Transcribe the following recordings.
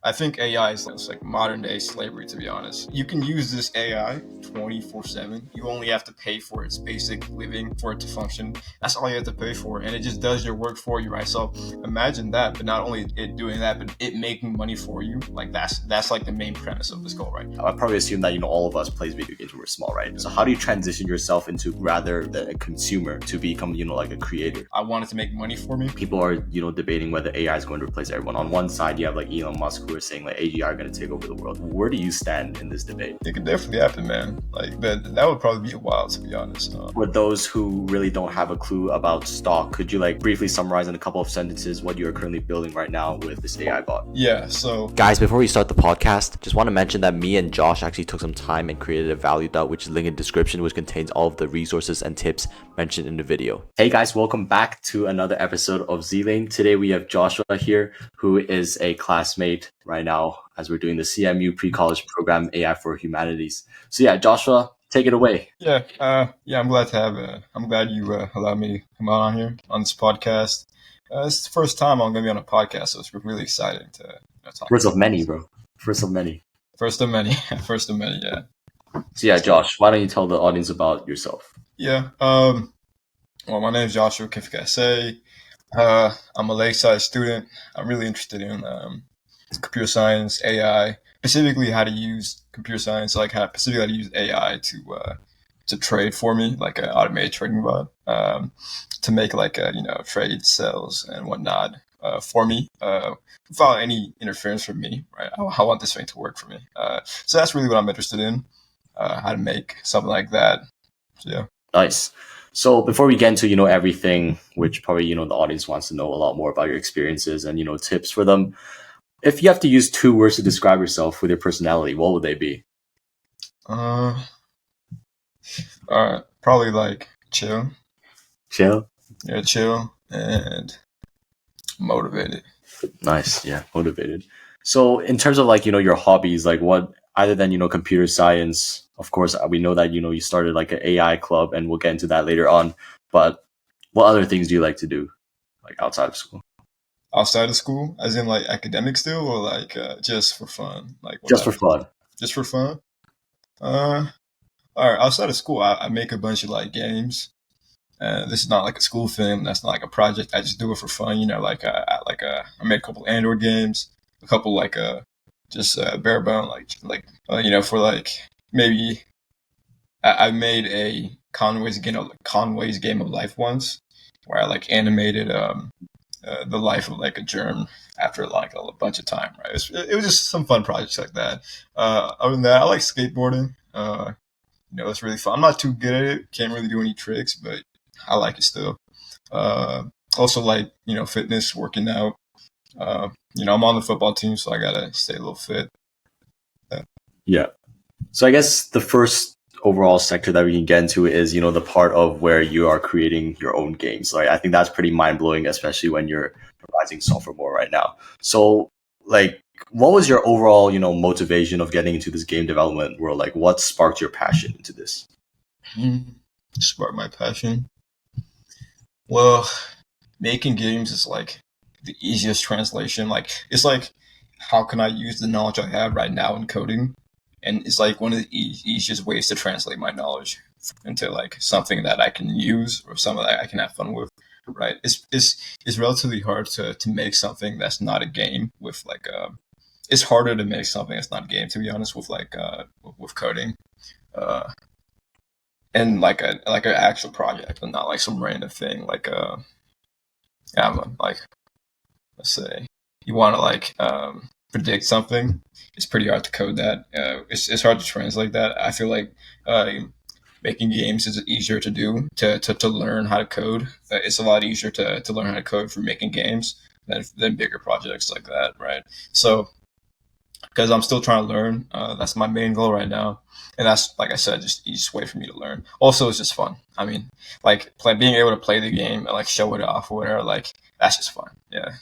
I think AI is like modern day slavery, to be honest. You can use this AI 24/7. You only have to pay for its basic living for it to function. That's all you have to pay for, and it just does your work for you, right? So imagine that, but not only it doing that, but it making money for you. Like that's like the main premise of this goal, right? I probably assume that all of us plays video games when we're small, right? So how do you transition yourself into rather than a consumer to become like a creator? I wanted to make money for me. People are debating whether AI is going to replace everyone. On one side, you have like Elon Musk who are saying like AGI are going to take over the world. Where do you stand in this debate? It could definitely happen, man. Like that would probably be a while, to be honest. For those who really don't have a clue about stock, could you like briefly summarize in a couple of sentences what you're currently building right now with this AI bot? Yeah, so guys, before we start the podcast, just want to mention that me and Josh actually took some time and created a value dot, which is linked in the description, which contains all of the resources and tips mentioned in the video. Hey guys, welcome back to another episode of Z-Lane. Today we have Joshua here, who is a classmate right now as we're doing the CMU pre-college program AI for Humanities. So yeah, Joshua, take it away. Yeah, I'm glad to have. I'm glad you allowed me to come on here on this podcast. It's the first time I'm going to be on a podcast, so it's really exciting to talk. First of many, bro. First of many. First of many. First of many. Yeah. So yeah, Josh, why don't you tell the audience about yourself? Yeah. Well, my name is Joshua Kahssay. I'm a Lakeside student. I'm really interested in computer science, AI, specifically how to use computer science, like specifically how to use AI to trade for me, like an automated trading bot, to make like trade sales and whatnot for me without any interference from me. Right? I want this thing to work for me. So that's really what I'm interested in, how to make something like that. So, yeah. Nice. So before we get into everything, which probably the audience wants to know a lot more about your experiences and tips for them. If you have to use 2 words to describe yourself with your personality, what would they be? Probably like chill. Chill? Yeah, chill and motivated. Nice. Yeah, motivated. So in terms of like, your hobbies, like what, other than, computer science, of course, we know that, you started like an AI club and we'll get into that later on. But what other things do you like to do, like outside of school? Outside of school, as in like academic still, or like just for fun? Like just for fun. Just for fun. All right. Outside of school, I make a bunch of like games. This is not like a school thing. That's not like a project. I just do it for fun. I made a couple Android games, a couple like just bare bone for like maybe I made a Conway's Game of Life once, where I like animated the life of like a germ after like a bunch of time, right? It was just some fun projects like that. Other than that, I like skateboarding. It's really fun. I'm not too good at it. Can't really do any tricks, but I like it still. Also like, fitness, working out. I'm on the football team, so I gotta stay a little fit. Yeah. So I guess the first overall sector that we can get into is, the part of where you are creating your own games. Like, I think that's pretty mind-blowing, especially when you're a rising sophomore right now. So, like, what was your overall, motivation of getting into this game development world? Like, what sparked your passion into this? Sparked my passion? Well, making games is like the easiest translation. Like, it's like, how can I use the knowledge I have right now in coding? And it's like one of the easiest ways to translate my knowledge into like something that I can use or something that I can have fun with, right? It's relatively hard to make something that's not a game with like it's harder to make something that's not a game, to be honest, with like with coding, and like an actual project and not like some random thing like like let's say you want to like predict something. It's pretty hard to code that. It's hard to translate that. I feel like making games is easier to do to learn how to code. It's a lot easier to learn how to code for making games than bigger projects like that, right? So because I'm still trying to learn, that's my main goal right now, and that's, like I said, just the easiest way for me to learn. Also, it's just fun. I mean, like being able to play the game and like show it off or whatever, like that's just fun. Yeah.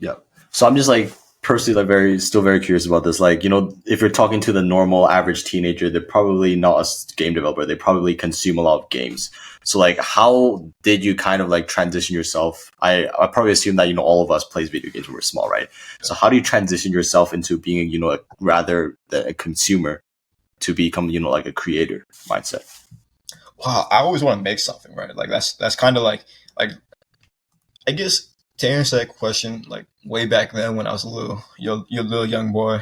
Yeah. So I'm just like personally still very curious about this. Like, if you're talking to the normal average teenager, they're probably not a game developer. They probably consume a lot of games. So like, how did you kind of like transition yourself? I probably assume that, all of us plays video games when we're small, right? So how do you transition yourself into being, rather than a consumer to become, like a creator mindset? Wow, I always want to make something, right? Like that's kind of like I guess to answer that question, like way back then when I was a little young boy,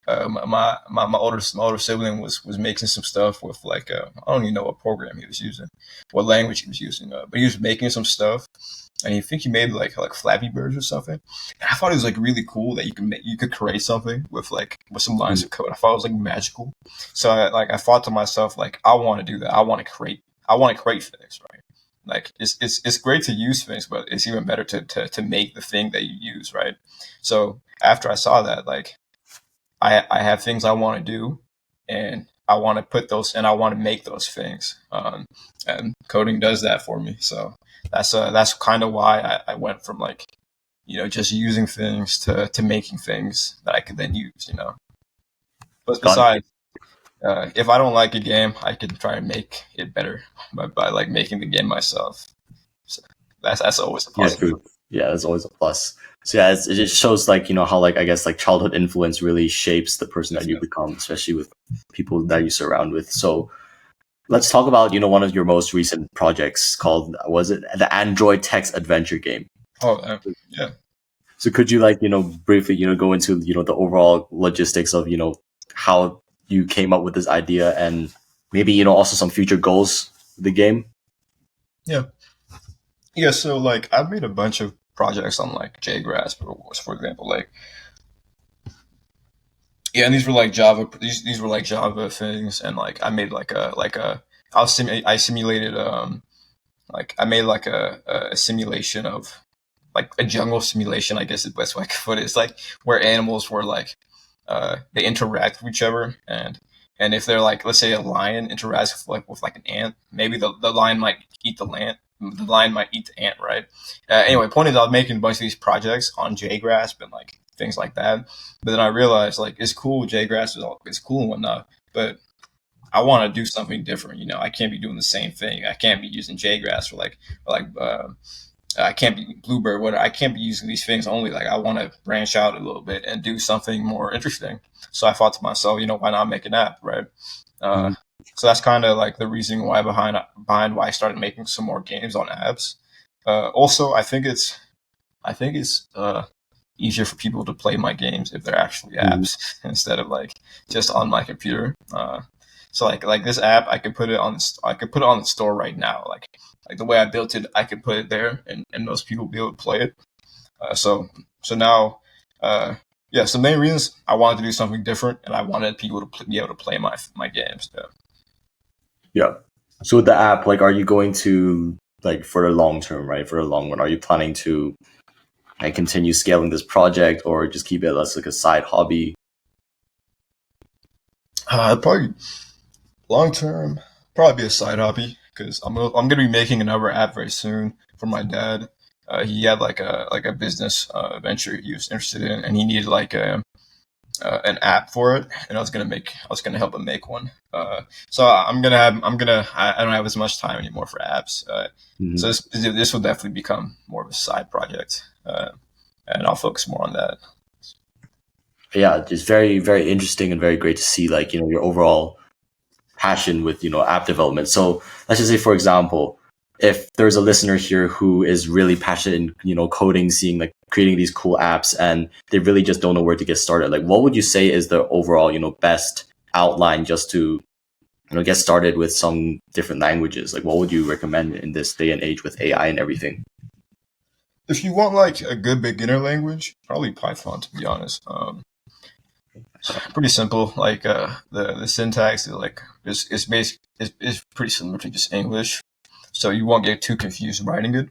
my older sibling was making some stuff with like I don't even know what program he was using, what language he was using, but he was making some stuff, and I think he made like Flappy Birds or something. And I thought it was like really cool that you could create something with some lines of code. I thought it was like magical. So I thought to myself like I want to do that. I want to create things, right? Like it's great to use things, but it's even better to make the thing that you use, right? So after I saw that, like I have things I want to do, and I want to and I want to make those things. And coding does that for me. So that's kind of why I went from like, just using things to making things that I could then use, But besides, if I don't like a game, I can try and make it better by like making the game myself. So that's always a Yeah, positive. true. Yeah, that's always a plus. So yeah, it just shows like, how like, I guess like childhood influence really shapes the person that you become, especially with people that you surround with. So let's talk about, one of your most recent projects called, was it the Android text adventure game? Oh, yeah. So could you like, briefly, go into, the overall logistics of, how you came up with this idea, and maybe, also some future goals of the game? Yeah. Yeah, so like I've made a bunch of projects on like JGrass, for example, like yeah, and these were like Java. These were like Java things, and like I made I simulated like I made like a simulation of like a jungle simulation. I guess is the best way I could put it. It's like where animals were like they interact with each other, and if they're like, let's say a lion interacts with like an ant, maybe the lion might eat the ant. The lion might eat the ant, right? Anyway, point is, I was making a bunch of these projects on JGrass and like things like that. But then I realized like it's cool, JGrass it's cool and whatnot, but I want to do something different. I can't be doing the same thing. I can't be using JGrass for I can't be Bluebird. What I can't be using these things only. Like I want to branch out a little bit and do something more interesting. So I thought to myself, why not make an app, right? Mhm. So that's kind of like the reason why behind why I started making some more games on apps. Also, I think it's easier for people to play my games if they're actually Mhm. apps instead of like just on my computer. So like this app, I could put it on the store right now. Like the way I built it, I could put it there, and most people will be able to play it. So now, yeah. So the main reasons I wanted to do something different, and I wanted people to be able to play my games. Yeah. Yeah. So with the app, like, are you going to, like, for the long term, right? For the long run, are you planning to like continue scaling this project, or just keep it as like a side hobby? Probably long term, probably be a side hobby because I'm gonna be making another app very soon for my dad. He had like a business venture he was interested in, and he needed like an app for it, and I was gonna help him make one. So I don't have as much time anymore for apps. So Mhm. this will definitely become more of a side project, and I'll focus more on that. Yeah, just very, very interesting and very great to see, like, your overall passion with, app development. So let's just say, for example, if there's a listener here who is really passionate in, coding, seeing like creating these cool apps, and they really just don't know where to get started, like, what would you say is the overall, best outline just to, get started with some different languages? Like, what would you recommend in this day and age with AI and everything? If you want like a good beginner language, probably Python, to be honest. Pretty simple. Like the syntax is like is basic is pretty similar to just English, so you won't get too confused writing it.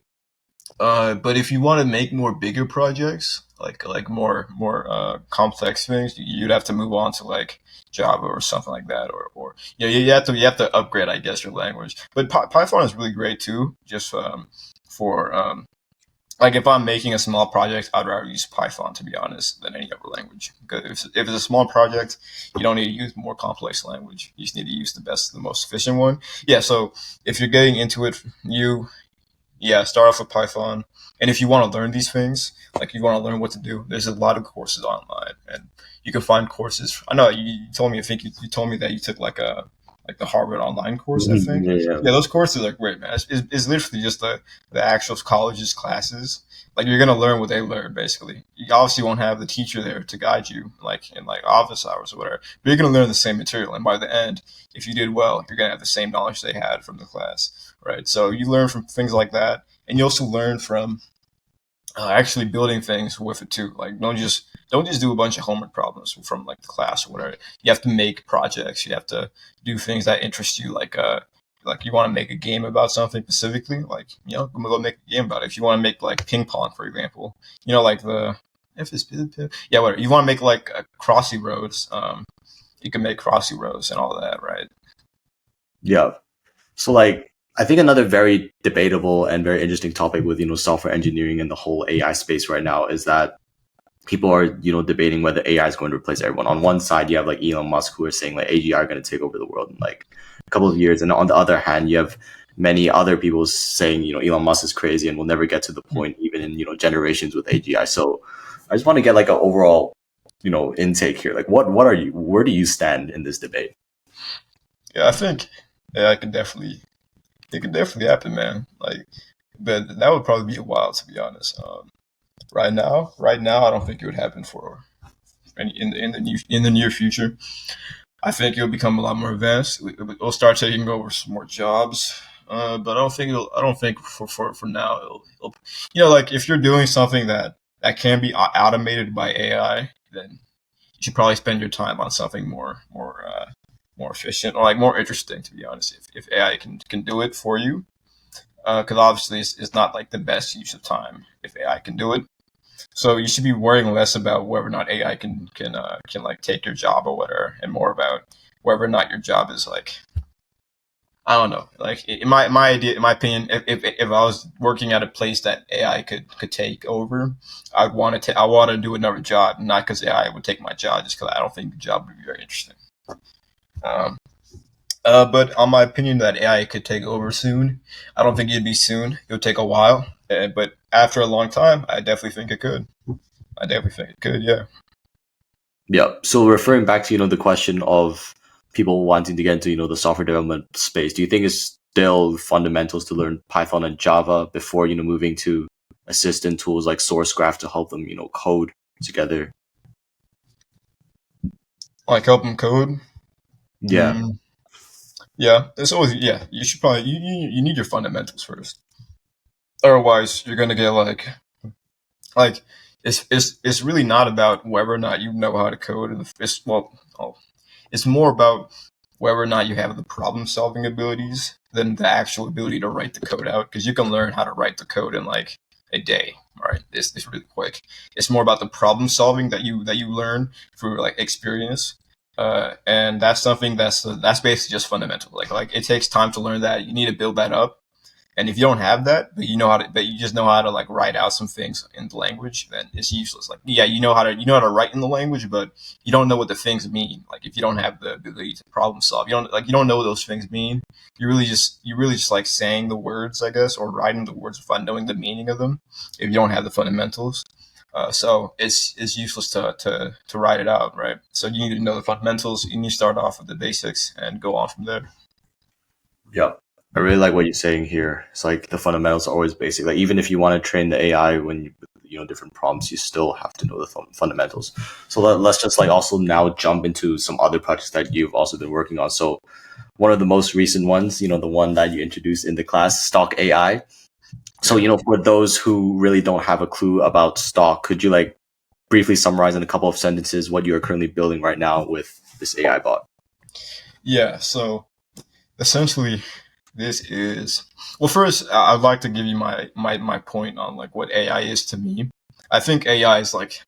But if you want to make more bigger projects, like more complex things, you'd have to move on to like Java or something like that, or you have to upgrade, I guess, your language. But Python is really great too, just for like if I'm making a small project, I'd rather use Python, to be honest, than any other language. Because if it's a small project, you don't need to use more complex language. You just need to use the best, the most efficient one. Yeah. So if you're getting into it, start off with Python. And if you want to learn these things, like you want to learn what to do, there's a lot of courses online, and you can find courses. I know you told me. I think you told me that you took like the Harvard online course. I think. Yeah. Yeah, those courses are great, man. It's literally just the actual college's classes. Like you're gonna learn what they learn, basically. You obviously won't have the teacher there to guide you, like in like office hours or whatever. But you're gonna learn the same material, and by the end, if you did well, you're gonna have the same knowledge they had from the class, right? So you learn from things like that, and you also learn from actually building things with it too. Like don't just do a bunch of homework problems from like the class or whatever. You have to make projects. You have to do things that interest you. Like you want to make a game about something specifically. Like go make a game about it. If you want to make like ping pong, for example, like the if it's yeah whatever. You want to make like Crossy Roads. You can make Crossy Roads and all that, right? Yeah. So like I think another very debatable and very interesting topic with software engineering and the whole AI space right now is that people are debating whether AI is going to replace everyone. On one side, you have like Elon Musk who are saying like AGI are going to take over the world in like a couple of years, and on the other hand, you have many other people saying Elon Musk is crazy and will never get to the point even in generations with AGI. So I just want to get like an overall intake here. Like where do you stand in this debate? Yeah, I think AI can definitely it can definitely happen, man. Like, but that would probably be a while, to be honest. Right now, I don't think it would happen for any in the near future. I think it'll become a lot more advanced. It'll start taking over some more jobs. But I don't think for now like if you're doing something that can be automated by AI, then you should probably spend your time on something more efficient or like more interesting. To be honest, if AI can do it for you, because obviously it's not like the best use of time if AI can do it. So you should be worrying less about whether or not AI can like take your job or whatever, and more about whether or not your job is like I don't know. Like in my idea, in my opinion, if I was working at a place that AI could take over, I want to do another job, not because AI would take my job, just because I don't think the job would be very interesting. Um, but on my opinion that AI could take over soon, I don't think it'd be soon. It would take a while, but after a long time, I definitely think it could. I definitely think it could. Yeah. Yeah. So referring back to the question of people wanting to get into the software development space, do you think it's still fundamentals to learn Python and Java before moving to assistant tools like SourceGraph to help them code together? Like help them code. Yeah. Mm, yeah. It's always You should probably you need your fundamentals first. Otherwise, you're gonna get like it's really not about whether or not you know how to code. It's more about whether or not you have the problem solving abilities than the actual ability to write the code out. Because you can learn how to write the code in like a day, right? It's really quick. It's more about the problem solving that you learn through like experience. And that's something that's basically just fundamental. Like it takes time to learn that. You need to build that up, and if you don't have that, but you just know how to like write out some things in the language, then it's useless. Like, yeah, you know how to write in the language, but you don't know what the things mean. Like, if you don't have the ability to problem solve, you don't know what those things mean. You really just like saying the words, I guess, or writing the words without knowing the meaning of them. If you don't have the fundamentals, so it's useless to write it out, right? So you need to know the fundamentals. You need to start off with the basics and go on from there. Yeah. I really like what you're saying here. It's like the fundamentals are always basic. Like even if you want to train the AI when different prompts, you still have to know the fundamentals. So let's just like also now jump into some other projects that you've also been working on. So one of the most recent ones, the one that you introduced in the class, Stock AI. So for those who really don't have a clue about Stock, could you like briefly summarize in a couple of sentences what you are currently building right now with this AI bot? Yeah. So essentially, this is first I'd like to give you my point on like what AI is to me. I think AI is like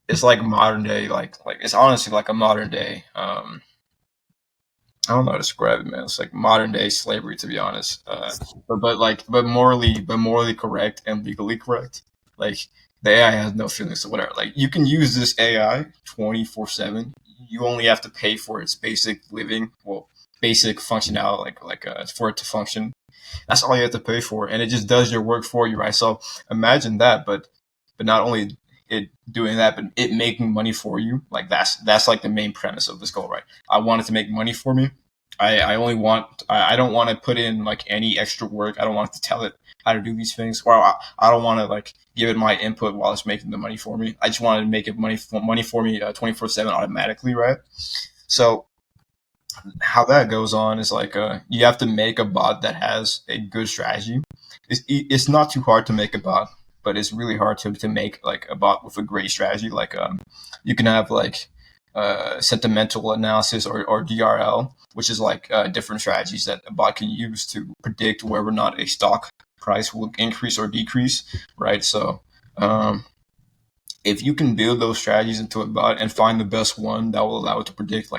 it's like modern day, like it's honestly like a modern day I don't know how to describe it, man. It's like modern day slavery, to be honest. But morally correct and legally correct. Like the AI has no feelings or whatever. Like you can use this AI 24/7. You only have to pay for its basic living, well, basic functionality, for it to function. That's all you have to pay for, and it just does your work for you, right? So imagine that, but not only it doing that, but it making money for you. Like that's like the main premise of this goal, right? I want it to make money for me. I don't want to put in like any extra work. I don't want to tell it how to do these things, or I don't want to like give it my input while it's making the money for me. I just want to make it money for me 24/7 automatically, right? So how that goes on is like you have to make a bot that has a good strategy. It's not too hard to make a bot, but it's really hard to make like a bot with a great strategy. Like you can have like sentimental analysis or DRL, which is like different strategies that a bot can use to predict whether or not a stock price will increase or decrease, right? So um, if you can build those strategies into a bot and find the best one that will allow it to predict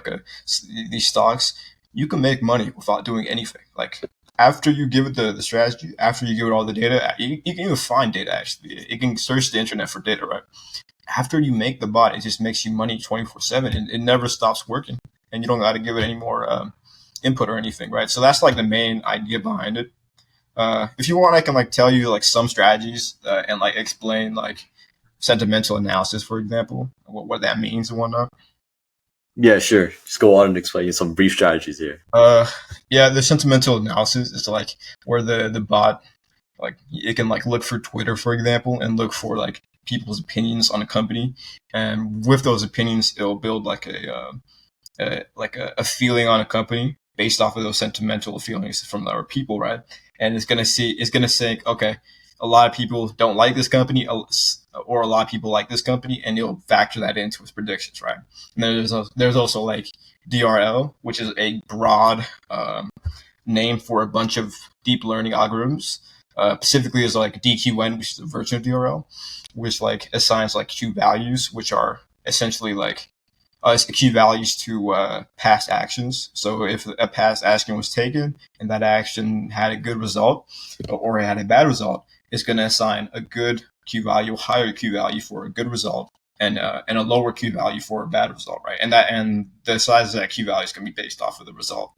these stocks, you can make money without doing anything. Like after you give it the strategy, after you give it all the data, you can even find data actually. It can search the internet for data, right? After you make the bot, it just makes you money 24/7 and it never stops working. And you don't got to give it any more input or anything, right? So that's like the main idea behind it. If you want, I can like tell you like some strategies and like explain like sentimental analysis, for example, what that means and whatnot. Yeah, sure. Just go on and explain some brief strategies here. Uh, yeah, the sentimental analysis is like where the bot like it can like look for Twitter, for example, and look for like people's opinions on a company, and with those opinions, it'll build like a feeling on a company based off of those sentimental feelings from our people, right? And it's gonna say, okay, a lot of people don't like this company, or a lot of people like this company, and it'll factor that into its predictions, right? And there's also like DRL, which is a broad name for a bunch of deep learning algorithms. Specifically, is like DQN, which is a version of DRL, which like assigns like Q values, which are essentially like key values to past actions. So if a past action was taken and that action had a good result or it had a bad result, it's going to assign a good Q value, higher Q value for a good result, and a lower Q value for a bad result, right? And the size of that Q value is going to be based off of the result,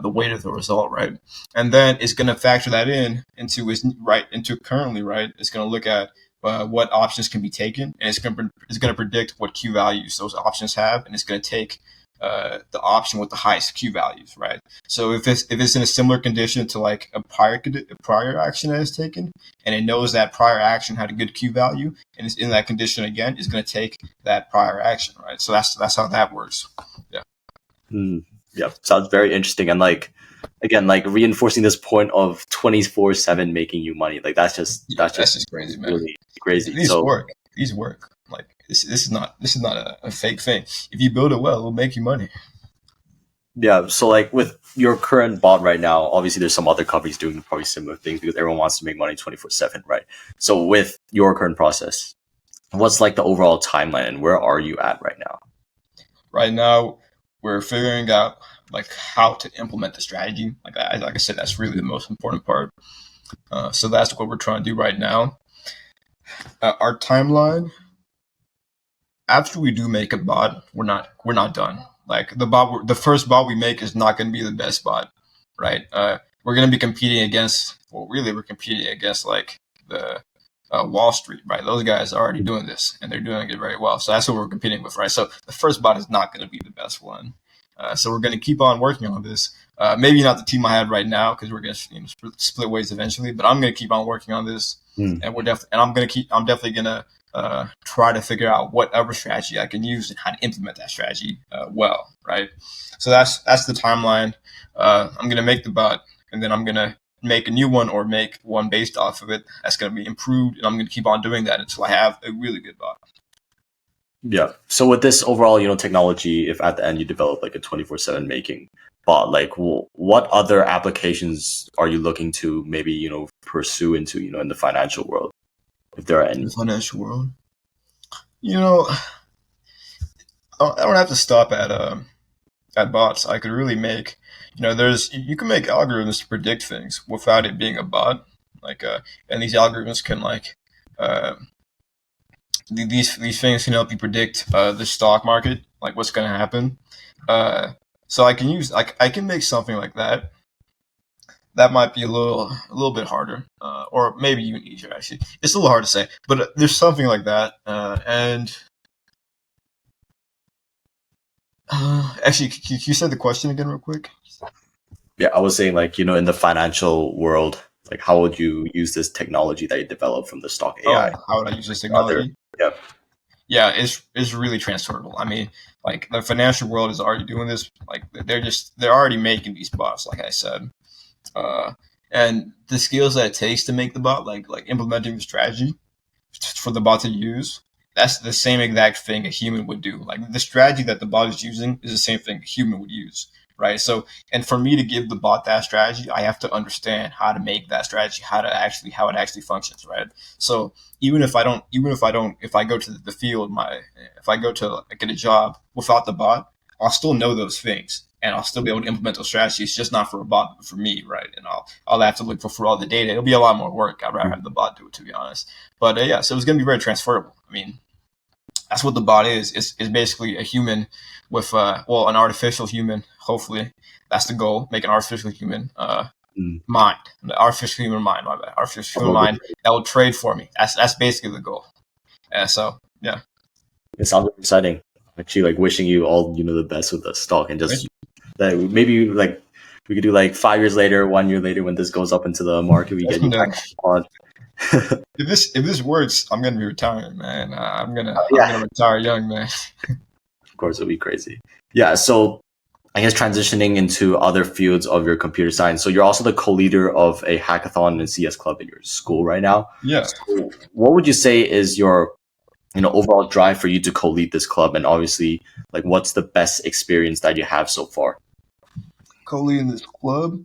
the weight of the result, right? And then it's going to factor that into currently, right? It's going to look at what options can be taken, and it's going to predict what Q values those options have, and it's going to take the option with the highest Q values, right? So if it's in a similar condition to like a prior action that is taken, and it knows that prior action had a good Q value, and it's in that condition again, it's going to take that prior action, right? So that's how that works. Yeah. Yeah, sounds very interesting. And like again, like reinforcing this point of 24/7 making you money. Like that's just crazy, man. Really crazy. These work. Like this is not a fake thing. If you build it well, it'll make you money. Yeah, so like with your current bot right now, obviously there's some other companies doing probably similar things because everyone wants to make money 24/7, right? So with your current process, what's like the overall timeline and where are you at right now? Right now, we're figuring out like how to implement the strategy. Like I said, that's really the most important part. So that's what we're trying to do right now. Our timeline, after we do make a bot, we're not done. Like the first bot we make is not going to be the best bot, right? We're going to be competing against. Well, really, we're competing against like the Wall Street, right? Those guys are already doing this, and they're doing it very well. So that's what we're competing with, right? So the first bot is not going to be the best one. So we're going to keep on working on this. Maybe not the team I had right now because we're going to split ways eventually. But I'm going to keep on working on this, and I'm definitely going to try to figure out whatever strategy I can use and how to implement that strategy well, right? So that's the timeline. I'm going to make the bot, and then I'm going to make a new one or make one based off of it that's going to be improved, and I'm going to keep on doing that until I have a really good bot. Yeah. So with this overall, technology, if at the end you develop like a 24/7 making bot, like what other applications are you looking to maybe, pursue into, in the financial world, if there are any? The financial world, I don't have to stop at bots. I could really make there's you can make algorithms to predict things without it being a bot. And these algorithms can uh, these things can help you predict the stock market, like what's going to happen. So I can make something like that. That might be a little bit harder, or maybe even easier. Actually, it's a little hard to say, but there's something like that. And actually, can you say the question again, real quick? Yeah, I was saying like, in the financial world, like how would you use this technology that you developed from the stock AI? Oh, how would I use this Other, technology? yeah. Yeah, it's really transferable. I mean, like the financial world is already doing this. Like they're already making these bots, like I said. Uh, and the skills that it takes to make the bot, like implementing the strategy for the bot to use, that's the same exact thing a human would do. Like the strategy that the bot is using is the same thing a human would use, right? So, and for me to give the bot that strategy, I have to understand how to make that strategy, how it actually functions, right? So if I go to the field, if I go to get a job without the bot, I'll still know those things. And I'll still be able to implement those strategies, just not for a bot, but for me, right? And I'll have to look for all the data. It'll be a lot more work. I'd rather have the bot do it, to be honest. But yeah, so it's going to be very transferable. I mean, that's what the bot is. It's basically a human with, an artificial human. Hopefully, that's the goal. Make an artificial human mind, the artificial human mind. My bad, artificial human mind that will trade for me. That's basically the goal. So yeah, It sounds exciting. Actually, like wishing you all the best with the stock, and just that maybe like we could do like 5 years later, 1 year later, when this goes up into the market, we get you back on. If this works, I'm gonna be retiring, man. I'm gonna Yeah. retire young, man. Of course, it'll be crazy. Yeah. So I guess transitioning into other fields of your computer science. So you're also the co-leader of a hackathon and CS club in your school right now. Yeah. So what would you say is your overall drive for you to co-lead this club, and obviously like what's the best experience that you have so far? Co-leading this club.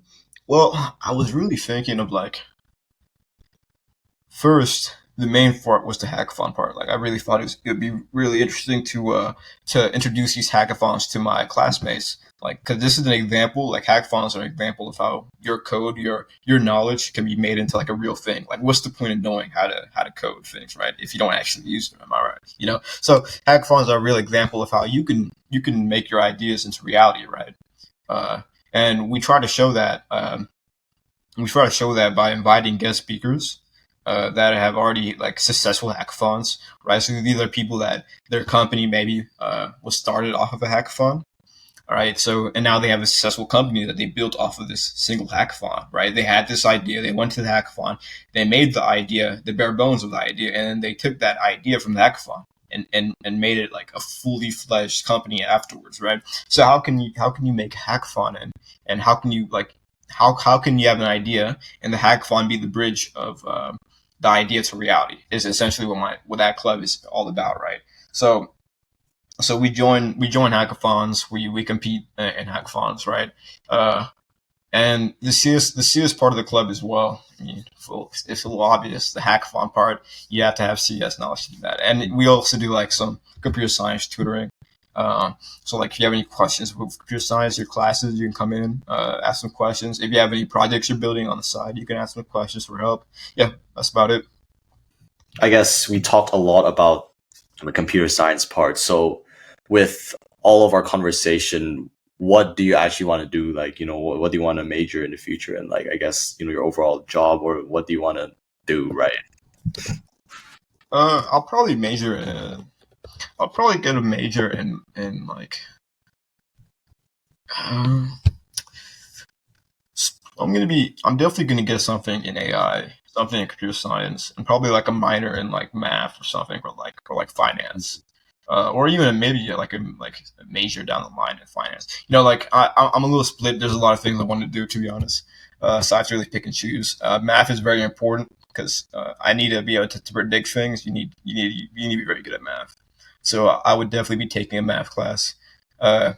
Well, I was really thinking of first, the main part was the hackathon part. Like I really thought it'd be really interesting to introduce these hackathons to my classmates. Like, because this is an example. Like hackathons are an example of how your code, your knowledge can be made into like a real thing. Like, what's the point of knowing how to code things, right? If you don't actually use them, am I right? So hackathons are a real example of how you can make your ideas into reality, right? Uh, and we try to show that. We try to show that by inviting guest speakers that have already like successful hackathons, right? So these are people that their company maybe was started off of a hackathon, all right. So and now they have a successful company that they built off of this single hackathon, right? They had this idea, they went to the hackathon, they made the idea, the bare bones of the idea, and then they took that idea from the hackathon. And made it like a fully fledged company afterwards, right? So how can you make a hackathon and how can you like how can you have an idea and the hackathon be the bridge of the idea to reality is essentially what that club is all about, right? So we join hackathons, we compete in hackathons, right? And the CS part of the club as well. I mean, it's a little obvious. The hackathon part, you have to have CS knowledge to do that. And we also do like some computer science tutoring. So like if you have any questions with computer science, your classes, you can come in, ask some questions. If you have any projects you're building on the side, you can ask some questions for help. Yeah, that's about it. I guess we talked a lot about the computer science part. So with all of our conversation, what do you actually want to do? Like, what do you want to major in the future? And like, I guess, your overall job, or what do you want to do, right? I'll probably major in. I'll probably get a major in like. Um, I'm definitely gonna get something in AI, something in computer science, and probably like a minor in like math or something, or like finance, or even maybe like a major down the line in finance. Like I'm a little split. There's a lot of things I want to do, to be honest. So I have to really pick and choose. Math is very important because I need to be able to predict things. You need to be very good at math. So I would definitely be taking a math class. Uh,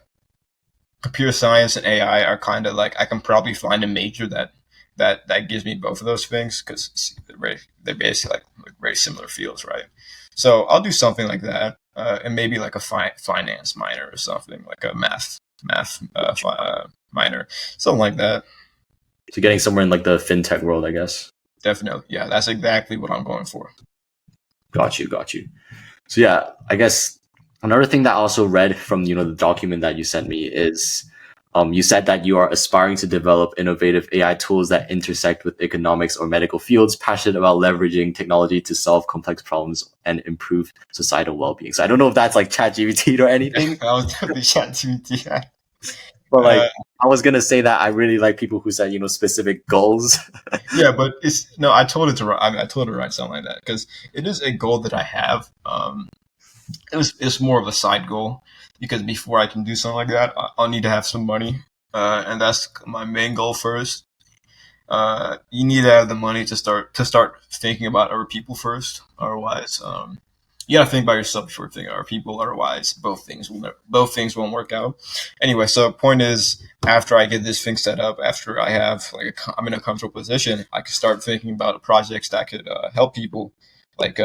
Computer science and AI are kind of like I can probably find a major that gives me both of those things because they're basically like very similar fields, right? So I'll do something like that, and maybe like a finance minor or something like a math math minor, something like that. So getting somewhere in like the fintech world, I guess. Definitely, yeah, that's exactly what I'm going for. Got you. So yeah, I guess another thing that I also read from the document that you sent me is you said that you are aspiring to develop innovative AI tools that intersect with economics or medical fields, passionate about leveraging technology to solve complex problems and improve societal well-being. So I don't know if that's like ChatGPT or anything, I was definitely ChatGPT. but like Uh, I was gonna say that I really like people who set specific goals. yeah, but it's no. I told it to write. I told her to write something like that because it is a goal that I have. It's more of a side goal because before I can do something like that, I'll need to have some money, and that's my main goal first. You need to have the money to start thinking about other people first. Otherwise, you gotta think about yourself before thinking about other people. Otherwise, both things won't work out. Anyway, so point is, after I get this thing set up, after I have I'm in a comfortable position, I can start thinking about projects that could help people. Like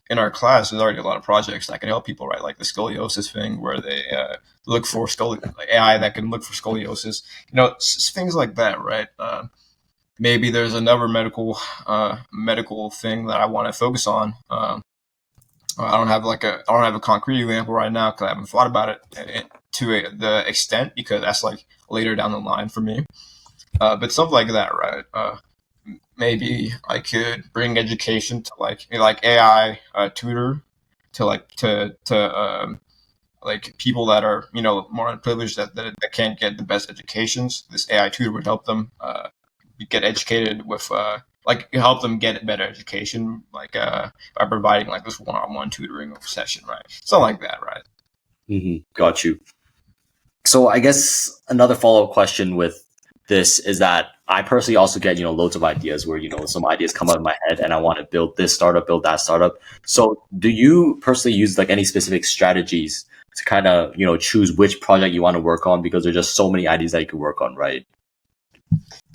in our class, there's already a lot of projects that can help people, right? Like the scoliosis thing, where they look for AI that can look for scoliosis. Things like that, right? Maybe there's another medical thing that I want to focus on. I don't have a concrete example right now because I haven't thought about it to the extent because that's like later down the line for me. But stuff like that, right? Maybe I could bring education to like AI tutor to like people that are more unprivileged that can't get the best educations. This AI tutor would help them get educated with like help them get better education by providing like this one-on-one tutoring session, right? Something like that, right? Got you. So I guess another follow-up question with this is that I personally also get loads of ideas where some ideas come out of my head and I want to build this startup, build that startup. So do you personally use like any specific strategies to kind of choose which project you want to work on, because there's just so many ideas that you could work on, right?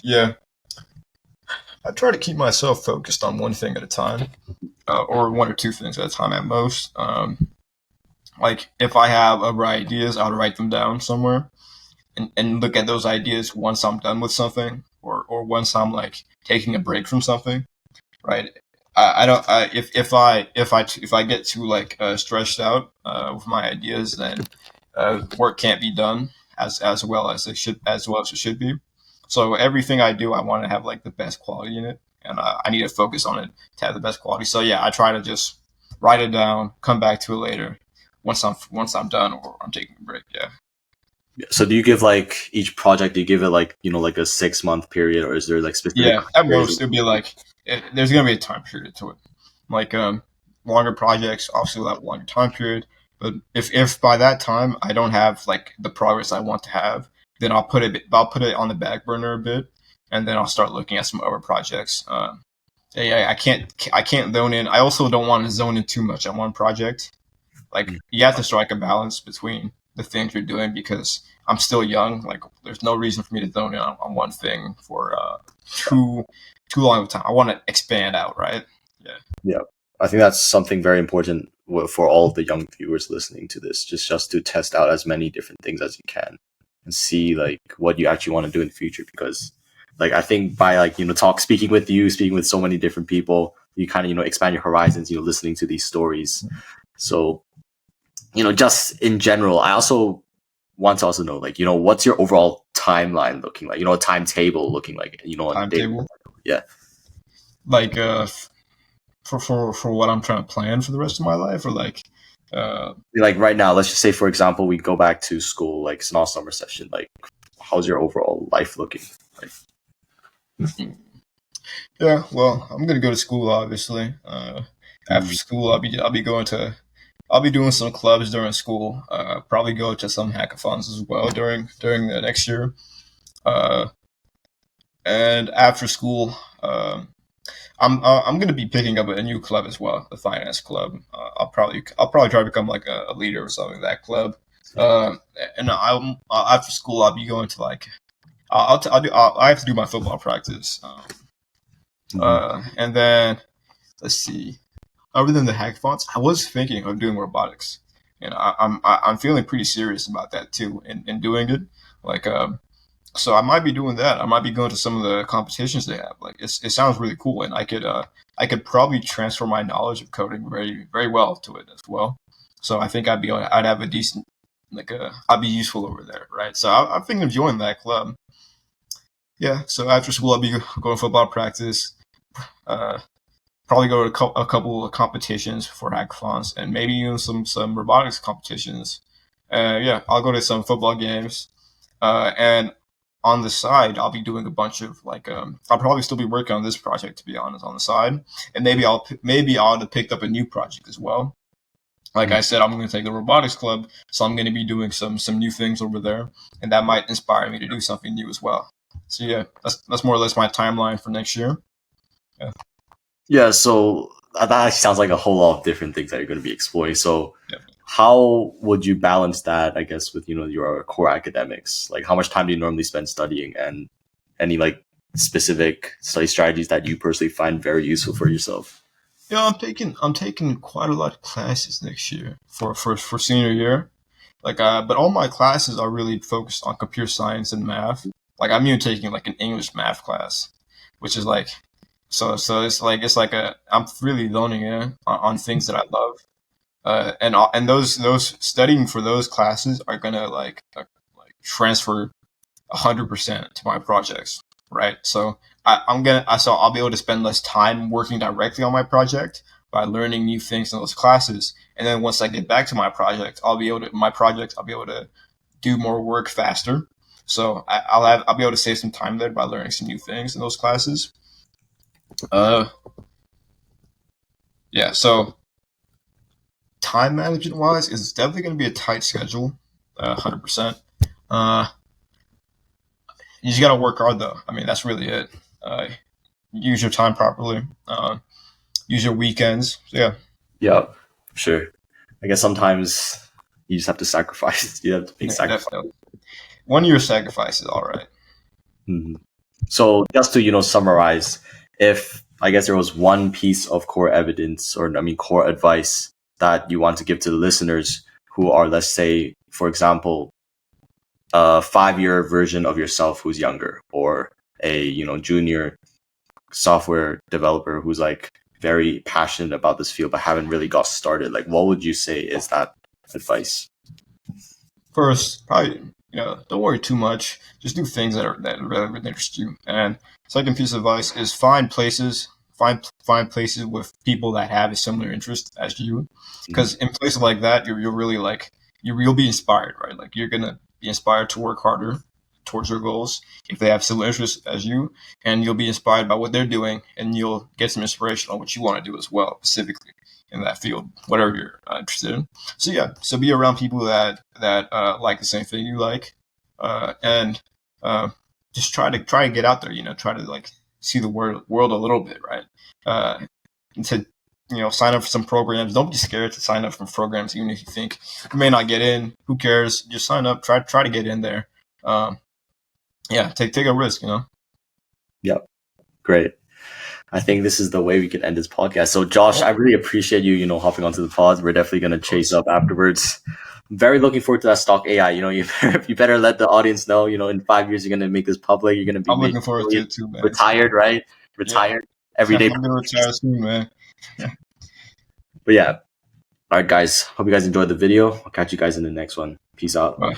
Yeah, I try to keep myself focused on one thing at a time, or one or two things at a time at most. Like if I have other ideas, I'll write them down somewhere and look at those ideas once I'm done with something, or once I'm like taking a break from something, right? I don't. If I get too like stressed out with my ideas, then work can't be done as well as it should be. So everything I do, I want to have like the best quality in it, and I need to focus on it to have the best quality. So yeah, I try to just write it down, come back to it later once I'm done or I'm taking a break. Yeah. So do you give like each project, do you give it like like a 6-month period, or is there like specific Yeah, at criteria? most it'd be like there's gonna be a time period to it. Like longer projects obviously will have a longer time period. But if by that time I don't have like the progress I want to have, then I'll put it on the back burner a bit, and then I'll start looking at some other projects. Yeah, I can't zone in. I also don't want to zone in too much on one project. Like you have to strike a balance between the things you're doing because I'm still young. Like there's no reason for me to zone in on one thing for too too long of a time. I want to expand out, right? Yeah. Yeah, I think that's something very important for all of the young viewers listening to this, just to test out as many different things as you can and see like what you actually want to do in the future. Because like I think by like speaking with so many different people, you kind of expand your horizons, listening to these stories. So just in general, I also want to also know like what's your overall timeline looking like, a timetable looking like, on day. Timetable. Yeah. Like for what I'm trying to plan for the rest of my life, or like Like right now, let's just say, for example, we go back to school, like it's not summer session. Like, how's your overall life looking? Like, yeah. Well, I'm gonna go to school obviously. After school, I'll be doing some clubs during school. Probably go to some hackathons as well during the next year. Uh, and after school, I'm going to be picking up a new club as well, the finance club. I'll probably try to become like a leader or something of that club. Uh, and after school I'll be going to like I have to do my football practice. And then let's see. Other than the hackathons, I was thinking of doing robotics. I'm feeling pretty serious about that too, in doing it. Like, so I might be doing that. I might be going to some of the competitions they have. Like, it sounds really cool, and I could probably transfer my knowledge of coding very very well to it as well. So I think I'd have a decent, I'd be useful over there, right? So I'm thinking of joining that club. Yeah. So after school, I'll be going to football practice. Uh, Probably go to a couple of competitions for hackathons, and maybe even some robotics competitions. Yeah, I'll go to some football games, and on the side, I'll be doing a bunch of I'll probably still be working on this project, to be honest, on the side, and maybe I'll have picked up a new project as well. Like I said, I'm going to take the robotics club, so I'm going to be doing some new things over there, and that might inspire me to do something new as well. So yeah, that's more or less my timeline for next year. Yeah. Yeah, so that actually sounds like a whole lot of different things that you're going to be exploring. So Yeah. how would you balance that, I guess, with, your core academics? Like, how much time do you normally spend studying, and any like specific study strategies that you personally find very useful for yourself? Yeah, I'm taking quite a lot of classes next year for senior year. But all my classes are really focused on computer science and math. Like I'm even taking like an English math class, which is like so it's like I'm really learning on things that I love. And those studying for those classes are gonna like transfer 100% to my projects, right? So I'll be able to spend less time working directly on my project by learning new things in those classes. And then once I get back to my project, I'll be able to do more work faster. So I'll be able to save some time there by learning some new things in those classes. Uh, yeah. So time management wise, it's definitely going to be a tight schedule, 100%. You just got to work hard though. I mean, that's really it. Uh, Use your time properly. Use your weekends. So, yeah. Yeah, sure. I guess sometimes you just have to sacrifice. You have to make sacrifice. Definitely. 1 year sacrifice is all right. Mhm. So just to summarize, if I guess there was one piece of core evidence, or I mean core advice, that you want to give to the listeners who are, let's say, for example, a 5-year version of yourself who's younger, or a junior software developer who's like very passionate about this field but haven't really got started, like what would you say is that advice? First, probably don't worry too much. Just do things that really interest you. And second piece of advice is find places with people that have a similar interest as you, because in places like that, you'll really you'll be inspired, right? Like you're gonna be inspired to work harder towards your goals if they have similar interests as you, and you'll be inspired by what they're doing, and you'll get some inspiration on what you want to do as well, specifically in that field, whatever you're interested in. So yeah, so be around people that like the same thing you like, and just try to get out there. Try to like see the world a little bit, right? And to sign up for some programs. Don't be scared to sign up for programs, even if you think you may not get in. Who cares? Just sign up. Try to get in there. Yeah, take a risk. Yep, great. I think this is the way we could end this podcast. So Josh, I really appreciate you, hopping onto the pod. We're definitely going to chase up afterwards. I'm very looking forward to that stock AI. You better let the audience know, in 5 years, you're going to make this public. You're going to be I'm looking forward to it too, man. Retired, right? Retired every day. I'm going to retire soon, man. But yeah. All right, guys. Hope you guys enjoyed the video. I'll catch you guys in the next one. Peace out. Bye.